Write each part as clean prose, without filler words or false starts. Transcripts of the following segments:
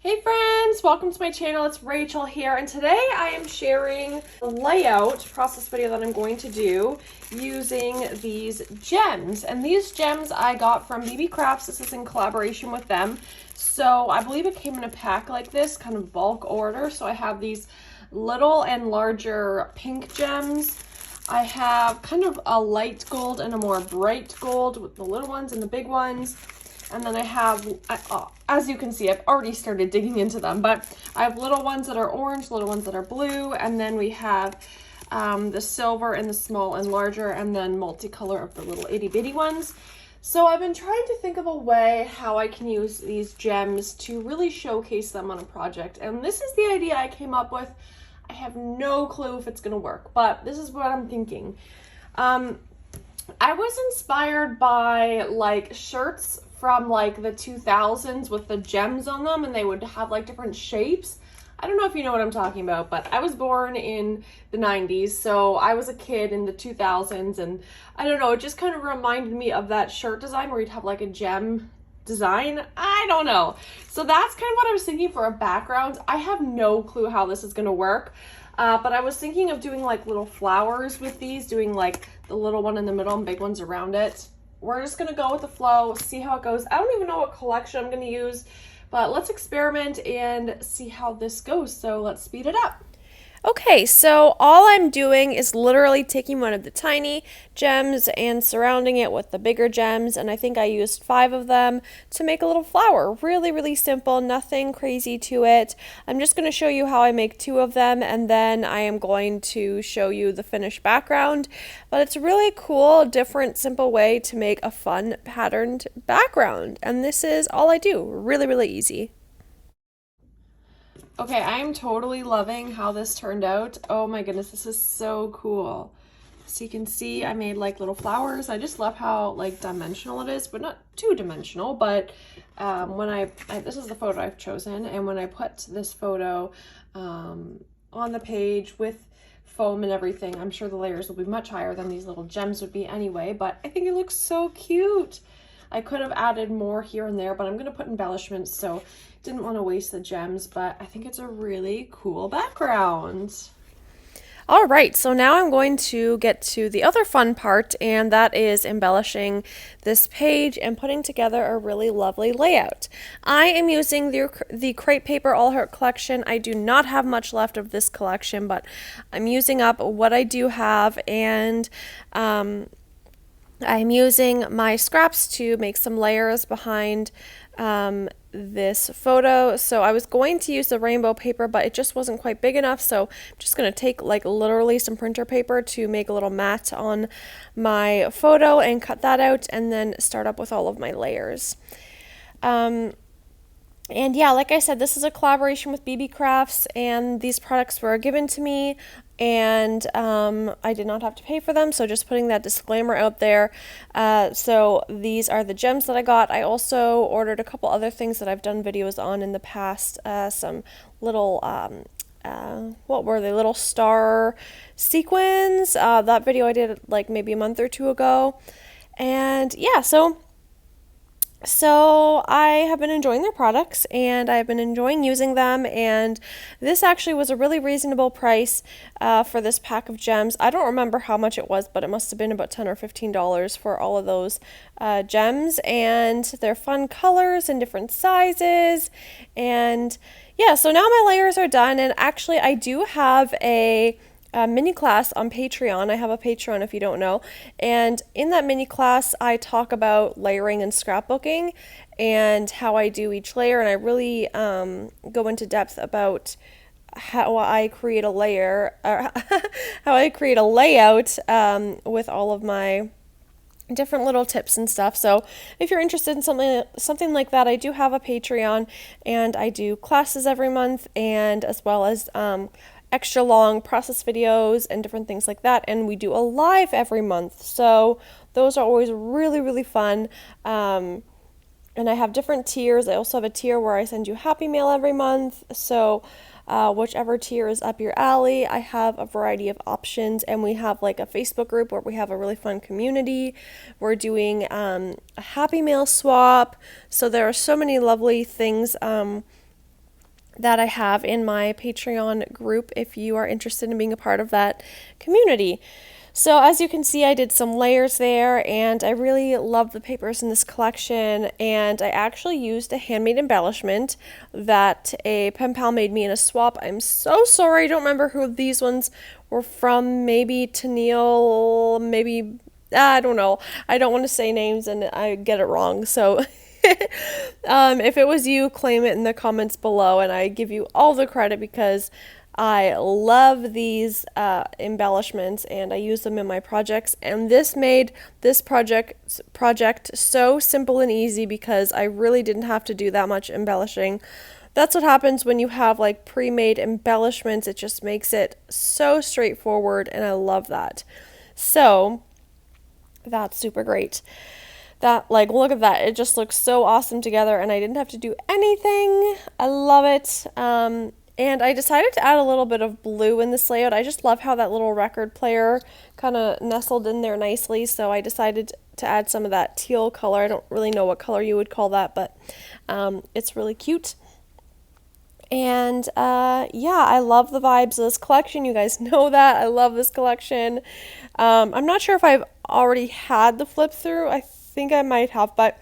Hey friends, welcome to my channel. It's Rachel here, and today I am sharing the layout process video that I'm going to do using these gems. And these gems I got from BeeBee Crafts. This is in collaboration with them. So I believe it came in a pack like this, kind of bulk order. So I have these little and larger pink gems. I have kind of a light gold and a more bright gold with the little ones and the big ones. And then I have, as you can see, I've already started digging into them, but I have little ones that are orange, little ones that are blue, and then we have the silver and the small and larger, and then multicolor of the little itty bitty ones. So I've been trying to think of a way how I can use these gems to really showcase them on a project. And this is the idea I came up with. I have no clue if it's going to work, but this is what I'm thinking. I was inspired by like shirts from like the 2000s with the gems on them, and they would have like different shapes. I don't know if you know what I'm talking about, but I was born in the 90s, so I was a kid in the 2000s, and I don't know, it just kind of reminded me of that shirt design where you'd have like a gem design. I don't know. So that's kind of what I was thinking for a background. I have no clue how this is going to work. But I was thinking of doing like little flowers with these, doing like the little one in the middle and big ones around it. We're just going to go with the flow, see how it goes. I don't even know what collection I'm going to use, but let's experiment and see how this goes. So let's speed it up. Okay, so all I'm doing is literally taking one of the tiny gems and surrounding it with the bigger gems, and I think I used 5 of them to make a little flower. Really, really simple, nothing crazy to it. I'm just going to show you how I make 2 of them, and then I am going to show you the finished background. But it's a really cool, different, simple way to make a fun patterned background, and this is all I do. Really, really easy. Okay, I'm totally loving how this turned out. Oh my goodness, this is so cool. So you can see I made like little flowers. I just love how like dimensional it is, but not too dimensional. But when this is the photo I've chosen, and when I put this photo on the page with foam and everything, I'm sure the layers will be much higher than these little gems would be anyway, but I think it looks so cute. I could have added more here and there, but I'm going to put embellishments, so didn't want to waste the gems, but I think it's a really cool background. All right, so now I'm going to get to the other fun part, and that is embellishing this page and putting together a really lovely layout. I am using the Crepe Paper All Heart collection. I do not have much left of this collection, but I'm using up what I do have, and I'm using my scraps to make some layers behind this photo. So I was going to use the rainbow paper, but it just wasn't quite big enough, so I'm just going to take like literally some printer paper to make a little mat on my photo and cut that out, and then start up with all of my layers. And yeah, like I said, this is a collaboration with BeeBee Crafts, and these products were given to me, and I did not have to pay for them, so just putting that disclaimer out there. So these are the gems that I got. I also ordered a couple other things that I've done videos on in the past, some little what were they, little star sequins. That video I did like maybe a month or 2 ago. And yeah, so I have been enjoying their products, and I've been enjoying using them, and this actually was a really reasonable price for this pack of gems. I don't remember how much it was, but it must have been about $10 or $15 for all of those gems, and they're fun colors and different sizes. And yeah, so now my layers are done, and actually I do have a mini class on Patreon. I have a Patreon if you don't know, and in that mini class I talk about layering and scrapbooking and how I do each layer, and I really go into depth about how I create a layer, or how I create a layout with all of my different little tips and stuff. So if you're interested in something like that, I do have a Patreon, and I do classes every month, and as well as extra long process videos and different things like that, and we do a live every month, so those are always really, really fun. And I have different tiers. I also have a tier where I send you Happy Mail every month, so whichever tier is up your alley. I have a variety of options, and we have like a Facebook group where we have a really fun community. We're doing a Happy Mail swap, so there are so many lovely things that I have in my Patreon group if you are interested in being a part of that community. So as you can see, I did some layers there, and I really love the papers in this collection, and I actually used a handmade embellishment that a pen pal made me in a swap. I'm so sorry, I don't remember who these ones were from. Maybe Tennille, maybe, I don't know. I don't want to say names and I get it wrong, so if it was you, claim it in the comments below, and I give you all the credit because I love these embellishments and I use them in my projects. And this made this project so simple and easy because I really didn't have to do that much embellishing. That's what happens when you have like pre-made embellishments. It just makes it so straightforward, and I love that. So that's super great. That, like, look at that, it just looks so awesome together, and I didn't have to do anything. I love it. And I decided to add a little bit of blue in this layout. I just love how that little record player kind of nestled in there nicely, so I decided to add some of that teal color. I don't really know what color you would call that, but it's really cute. And yeah, I love the vibes of this collection. You guys know that. I love this collection. I'm not sure if I've already had the flip through. I think I might have, but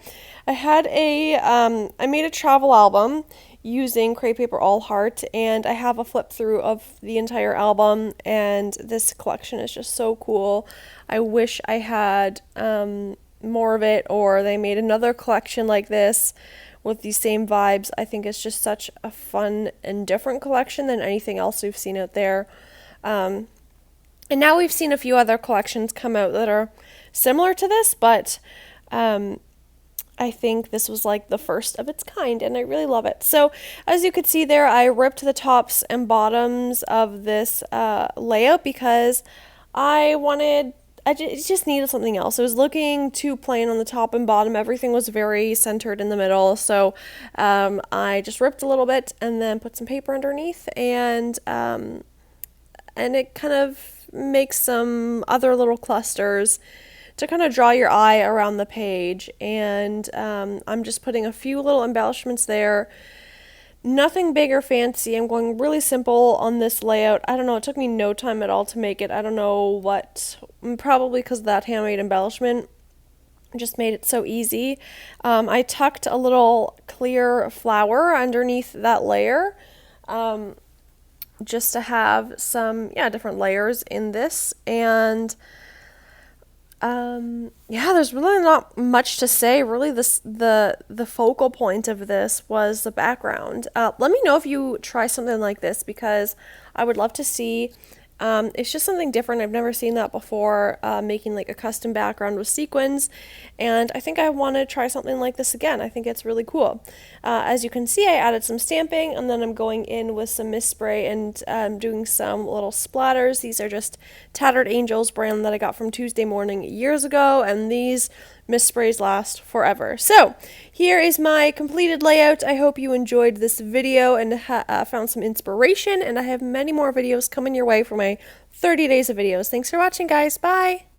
I had I made a travel album using crepe paper all heart, and I have a flip through of the entire album, and this collection is just so cool. I wish I had more of it, or they made another collection like this with these same vibes. I think it's just such a fun and different collection than anything else we've seen out there. And now we've seen a few other collections come out that are similar to this, but I think this was like the first of its kind, and I really love it. So as you could see there, I ripped the tops and bottoms of this layout because I just needed something else. I was looking too plain on the top and bottom. Everything was very centered in the middle. So I just ripped a little bit and then put some paper underneath, and it kind of makes some other little clusters to kind of draw your eye around the page. And I'm just putting a few little embellishments there. Nothing big or fancy. I'm going really simple on this layout. I don't know, it took me no time at all to make it. I don't know what, probably because of that handmade embellishment just made it so easy. I tucked a little clear flower underneath that layer just to have some, different layers in this. And yeah, there's really not much to say. Really, the focal point of this was the background. Let me know if you try something like this, because I would love to see. It's just something different. I've never seen that before, making like a custom background with sequins, and I think I want to try something like this again. I think it's really cool. As you can see, I added some stamping, and then I'm going in with some mist spray and doing some little splatters. These are just Tattered Angels brand that I got from Tuesday Morning years ago, and these mist sprays last forever. So here is my completed layout. I hope you enjoyed this video and found some inspiration, and I have many more videos coming your way for my 30 days of videos. Thanks for watching, guys. Bye!